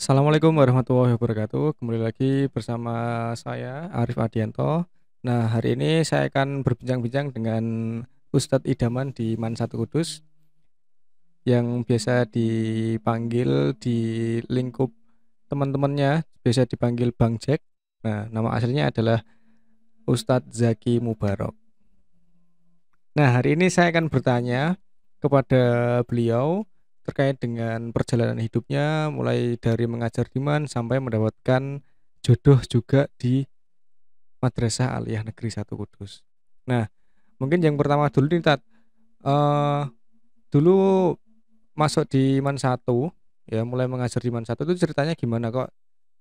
Assalamualaikum warahmatullahi wabarakatuh. Kembali lagi bersama saya Arif Adianto. Nah, hari ini saya akan berbincang-bincang dengan Ustadz Idaman di Man Satu Kudus yang biasa dipanggil di lingkup teman-temannya biasa dipanggil Bang Jack. Nah, nama aslinya adalah Ustadz Zaki Mubarok. Nah, hari ini saya akan bertanya kepada beliau terkait dengan perjalanan hidupnya mulai dari mengajar di MAN sampai mendapatkan jodoh juga di Madrasah Aliyah Negeri Satu Kudus. Nah, mungkin yang pertama dulu nih Tat. Eh, dulu masuk di MAN satu, ya mulai mengajar di MAN satu itu ceritanya gimana kok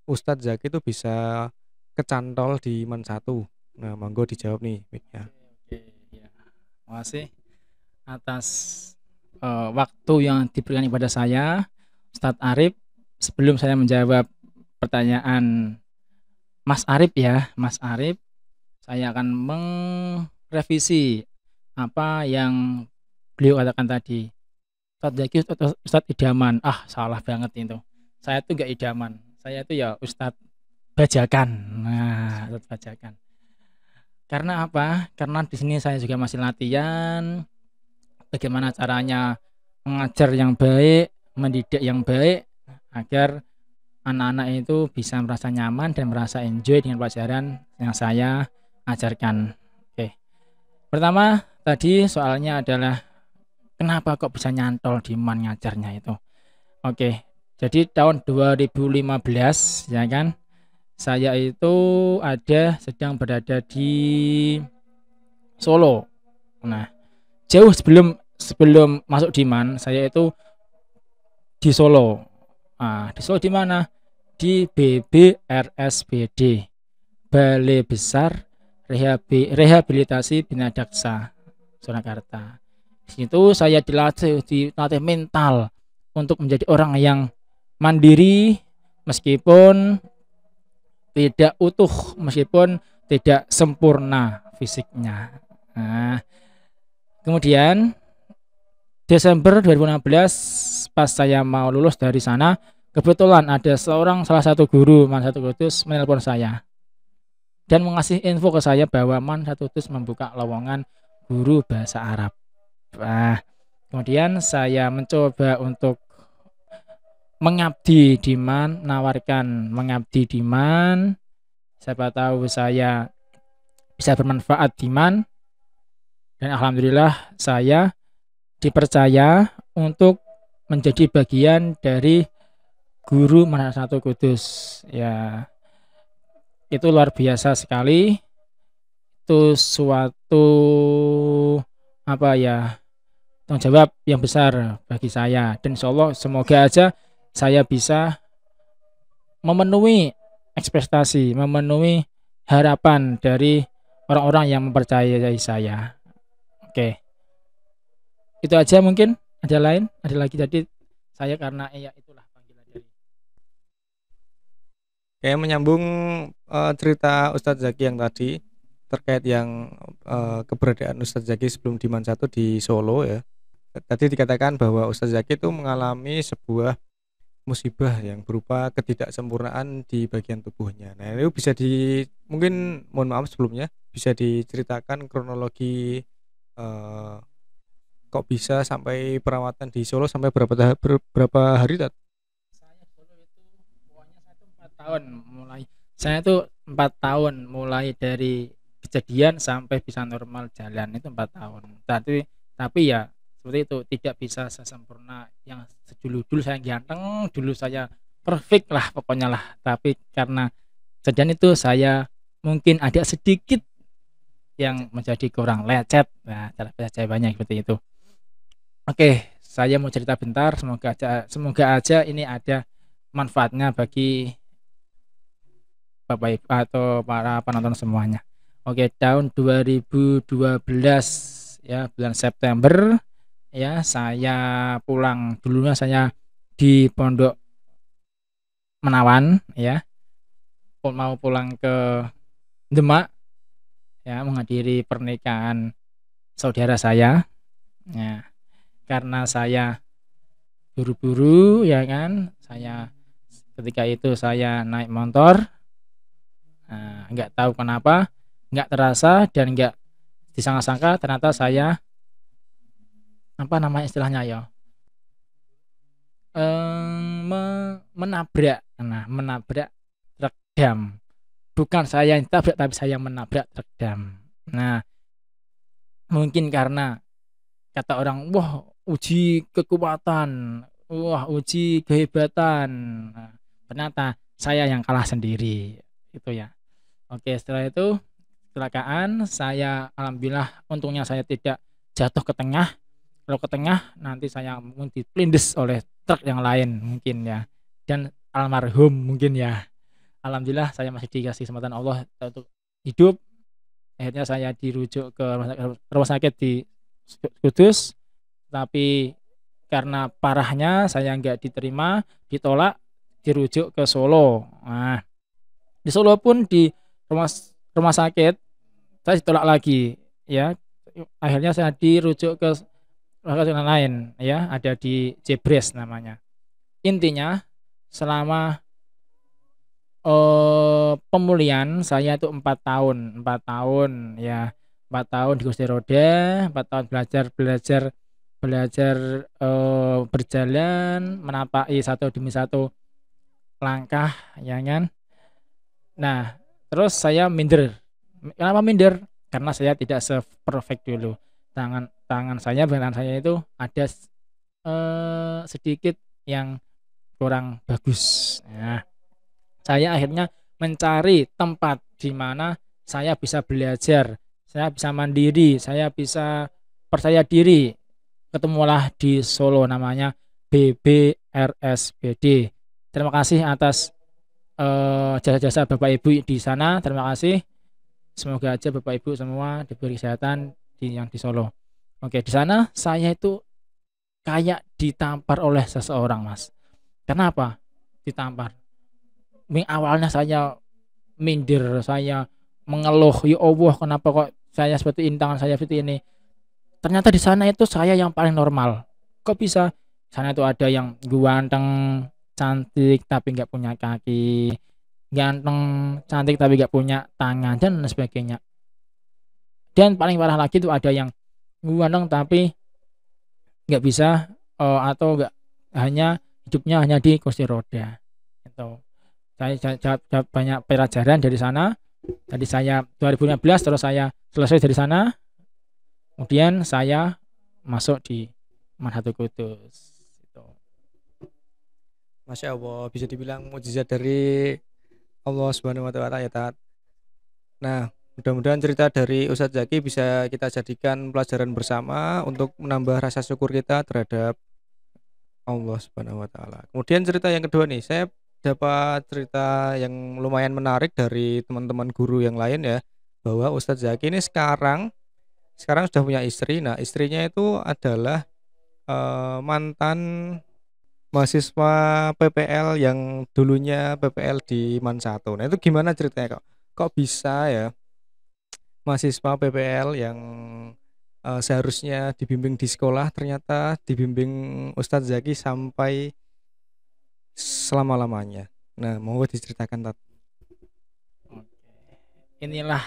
Ustadz Zaki itu bisa kecantol di MAN satu. Nah, monggo dijawab nih, Miknya. Oke, ya. Terima kasih atas waktu yang diberikan kepada saya, Ustadz Arif. Sebelum saya menjawab pertanyaan Mas Arif ya, Mas Arif, saya akan merevisi apa yang beliau katakan tadi. Ustadz Zaki, Ustadz idaman. Ah, salah banget itu. Saya tuh gak idaman. Saya tuh ya Ustadz bajakan. Nah, Ustadz bajakan. Karena apa? Karena di sini saya juga masih latihan bagaimana caranya mengajar yang baik, mendidik yang baik agar anak-anak itu bisa merasa nyaman dan merasa enjoy dengan pelajaran yang saya ajarkan. Oke. Pertama, tadi soalnya adalah kenapa kok bisa nyantol di man ngajarnya itu. Oke. Jadi tahun 2015 ya kan, saya itu sedang berada di Solo. Nah, jauh sebelum sebelum masuk di man, saya itu di Solo. Nah, di Solo di mana? Di BBRSBD, Balai Besar Rehabilitasi Bina Daksa, Surakarta. Di situ saya dilatih mental untuk menjadi orang yang mandiri meskipun tidak utuh, meskipun tidak sempurna fisiknya. Nah, kemudian Desember 2016 pas saya mau lulus dari sana, kebetulan ada salah satu guru Man Satu Kudus menelpon saya dan mengasih info ke saya bahwa Man Satu Kudus membuka lowongan guru bahasa Arab. Nah, kemudian saya mencoba untuk mengabdi di Man, menawarkan mengabdi di Man. Siapa tahu saya bisa bermanfaat di Man, dan alhamdulillah saya dipercaya untuk menjadi bagian dari guru Man Satu Kudus. Ya, itu luar biasa sekali. Itu suatu apa ya, tanggung jawab yang besar bagi saya, dan insya Allah semoga aja saya bisa memenuhi ekspektasi, memenuhi harapan dari orang-orang yang mempercayai saya. Oke, itu aja mungkin. Ada lain, ada lagi tadi saya karena ya itulah panggilan dari. Kayak menyambung cerita Ustadz Zaki yang tadi terkait yang keberadaan Ustadz Zaki sebelum di Man satu di Solo ya. Tadi dikatakan bahwa Ustadz Zaki itu mengalami sebuah musibah yang berupa ketidaksempurnaan di bagian tubuhnya. Nah, itu bisa mungkin mohon maaf sebelumnya bisa diceritakan kronologi eh, kok bisa sampai perawatan di Solo sampai berapa hari Tat? Saya dulu itu pokoknya saya tuh 4 tahun mulai. Saya tuh 4 tahun mulai dari kejadian sampai bisa normal jalan itu 4 tahun. Tapi ya seperti itu, tidak bisa sesempurna yang dulu saya ganteng, dulu saya perfect lah pokoknya lah. Tapi karena kejadian itu saya mungkin ada sedikit yang menjadi kurang lecet. Nah, cara saya banyak seperti itu. Oke, saya mau cerita bentar. Semoga aja ini ada manfaatnya bagi Bapak Ibu atau para penonton semuanya. Oke, tahun 2012 ya, bulan September ya, saya pulang. Dulunya saya di Pondok Menawan ya, mau pulang ke Demak ya, menghadiri pernikahan saudara saya ya. Karena saya buru-buru ya kan, saya Ketika itu saya naik motor, nggak tahu kenapa, nggak terasa dan nggak disangka-sangka ternyata saya apa namanya istilahnya ya, menabrak, menabrak truk dam. Bukan saya yang tabrak tapi saya yang menabrak truk dam. Nah, mungkin karena kata orang, wah uji kekuatan, wah uji kehebatan. Nah, ternyata saya yang kalah sendiri itu ya. Oke, setelah itu kecelakaan, saya alhamdulillah untungnya saya tidak jatuh ke tengah. Kalau ke tengah nanti saya mungkin dipelindes oleh truk yang lain mungkin ya. Dan almarhum mungkin ya. Alhamdulillah saya masih dikasih kesempatan Allah untuk hidup. Akhirnya saya dirujuk ke rumah sakit di Kudus, tapi karena parahnya saya nggak diterima, ditolak, dirujuk ke Solo. Nah, di Solo pun di rumah rumah sakit saya ditolak lagi ya. Akhirnya saya dirujuk ke rumah sakit yang lain ya, ada di Jebres namanya. Intinya selama pemulihan saya itu 4 tahun ya, 4 tahun di kursi roda, 4 tahun belajar berjalan, menapaki satu demi satu langkah ya kan. Nah, terus saya minder. Kenapa minder? Karena saya tidak se-perfect dulu. Tangan saya itu ada sedikit yang kurang bagus. Nah, saya akhirnya mencari tempat di mana saya bisa belajar, saya bisa mandiri, saya bisa percaya diri. Ketemulah di Solo namanya BBRSBD. Terima kasih atas jasa-jasa Bapak Ibu di sana. Terima kasih. Semoga aja Bapak Ibu semua diberi kesehatan yang di Solo. Oke, di sana saya itu kayak ditampar oleh seseorang, Mas. Kenapa ditampar? Awalnya saya minder, saya mengeluh, ya Allah kenapa kok saya seperti ini, tangan saya seperti ini. Ternyata di sana itu saya yang paling normal. Kok bisa? Sana itu ada yang ganteng, cantik tapi nggak punya kaki, ganteng, cantik tapi nggak punya tangan dan sebagainya. Dan paling parah lagi itu ada yang ganteng tapi nggak bisa atau nggak, hidupnya hanya di kursi roda. Itu. Saya banyak pelajaran dari sana. Tadi saya 2015 terus saya selesai dari sana. Kemudian saya masuk di Manhatu Kudus. Gitu. Masya Allah, bisa dibilang mukjizat dari Allah Subhanahu wa taala ya, Tat. Nah, mudah-mudahan cerita dari Ustadz Zaki bisa kita jadikan pelajaran bersama untuk menambah rasa syukur kita terhadap Allah Subhanahu wa taala. Kemudian cerita yang kedua nih, saya dapat cerita yang lumayan menarik dari teman-teman guru yang lain ya, bahwa Ustadz Zaki ini sekarang sudah punya istri. Nah, istrinya itu adalah mantan mahasiswa PPL yang dulunya PPL di Man 1. Nah, itu gimana ceritanya, Kak? Kok bisa ya mahasiswa PPL yang seharusnya dibimbing di sekolah ternyata dibimbing Ustadz Zaki sampai selama-lamanya. Nah, mau diceritakan, Tat? Inilah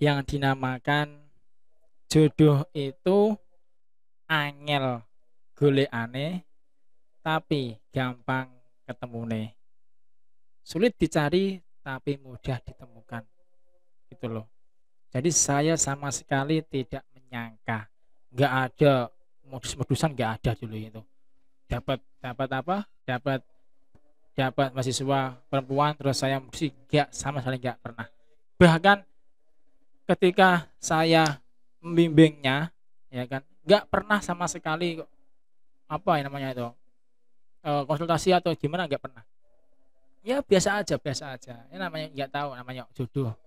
yang dinamakan jodoh itu angel golekane tapi gampang ketemune. Sulit dicari tapi mudah ditemukan. Gitu loh. Jadi saya sama sekali tidak menyangka, nggak ada modus-modusan, nggak ada dulu itu. Dapat apa? Dapat mahasiswa perempuan terus saya sih nggak, sama sekali nggak pernah. Bahkan ketika saya membimbingnya, ya kan, nggak pernah sama sekali apa yang namanya itu konsultasi atau gimana, nggak pernah. Ya biasa aja. Ini namanya nggak tahu, namanya jodoh.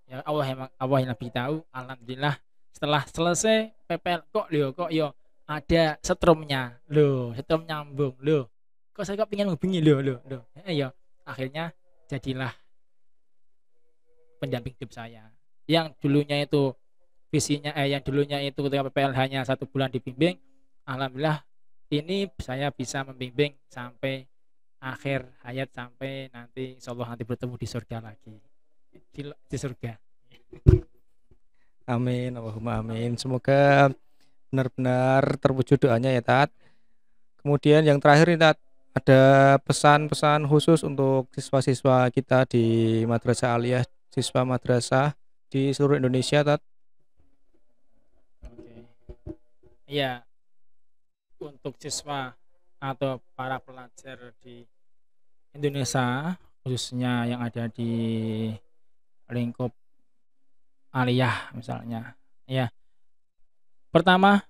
Ya Allah yang lebih tahu. Alhamdulillah setelah selesai PPL kok yo ada setrumnya loh, setrum nyambung loh, kok saya kok pengen hubungi loh ya akhirnya jadilah pendamping hidup saya yang dulunya itu yang dulunya itu ketika PPL hanya 1 bulan dibimbing. Alhamdulillah ini saya bisa membimbing sampai akhir hayat sampai nanti insyaallah nanti bertemu di surga lagi. Di surga. Amin, Allahumma amin. Semoga benar-benar terwujud doanya ya Tat. Kemudian yang terakhir nih Tat, ada pesan-pesan khusus untuk siswa-siswa kita di Madrasah Aliyah, siswa madrasah di seluruh Indonesia Tat. Oke. Iya, untuk siswa atau para pelajar di Indonesia khususnya yang ada di lingkup aliyah misalnya. Ya, pertama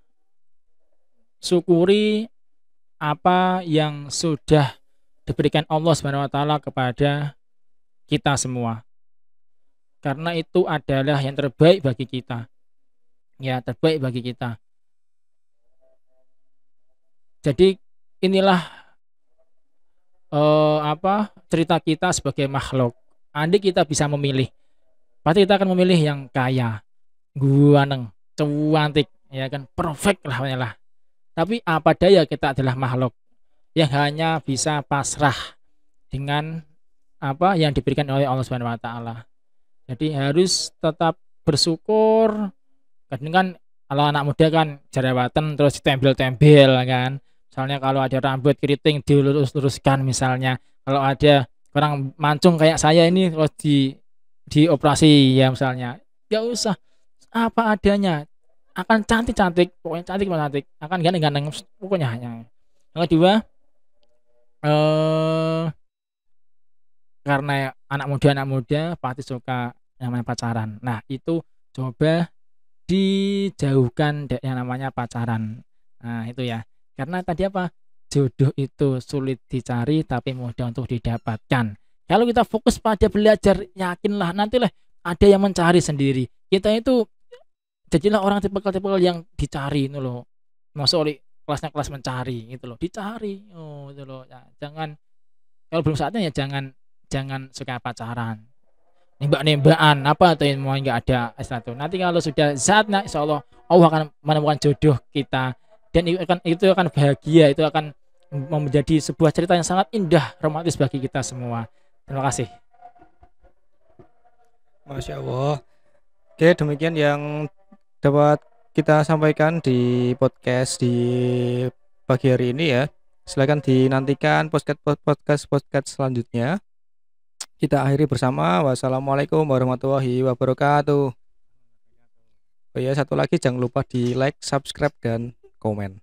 syukuri apa yang sudah diberikan Allah Subhanahu wa taala kepada kita semua. Karena itu adalah yang terbaik bagi kita. Ya, terbaik bagi kita. Jadi inilah cerita kita sebagai makhluk. Andai kita bisa memilih, pasti kita akan memilih yang kaya, guaneng, cantik, ya kan, perfect lah. Tapi apa daya kita adalah makhluk yang hanya bisa pasrah dengan apa yang diberikan oleh Allah Subhanahu wa taala. Jadi harus tetap bersyukur. Kadang kan kalau anak muda kan jerawatan terus ditempel-tempel kan. Misalnya kalau ada rambut keriting dilurus-luruskan misalnya. Kalau ada orang mancung kayak saya ini terus dioperasi ya misalnya. Gak usah, apa adanya. Akan cantik-cantik, pokoknya cantik, akan ganteng-ganteng pokoknya. Yang kedua, eh karena anak muda pasti suka yang namanya pacaran. Nah, itu coba dijauhkan yang namanya pacaran. Nah, itu ya. Karena tadi apa? Jodoh itu sulit dicari tapi mudah untuk didapatkan. Kalau kita fokus pada belajar, yakinlah nantilah ada yang mencari sendiri. Kita itu jadilah orang tipikal-tipikal yang dicari itu loh. Masuk oleh kelasnya kelas mencari gitu loh. Dicari. Oh, itu loh. Ya, jangan kalau belum saatnya ya jangan suka pacaran. Nembak-nembakan apa atau yang mau nggak ada istilah itu. Nanti kalau sudah saatnya insya Allah akan menemukan jodoh kita dan itu akan bahagia, itu akan menjadi sebuah cerita yang sangat indah, romantis bagi kita semua. Terima kasih. Masya Allah. Oke, demikian yang dapat kita sampaikan di podcast di pagi hari ini ya. Silakan dinantikan podcast selanjutnya. Kita akhiri bersama. Wassalamualaikum warahmatullahi wabarakatuh. Oh ya, satu lagi jangan lupa di like, subscribe, dan komen.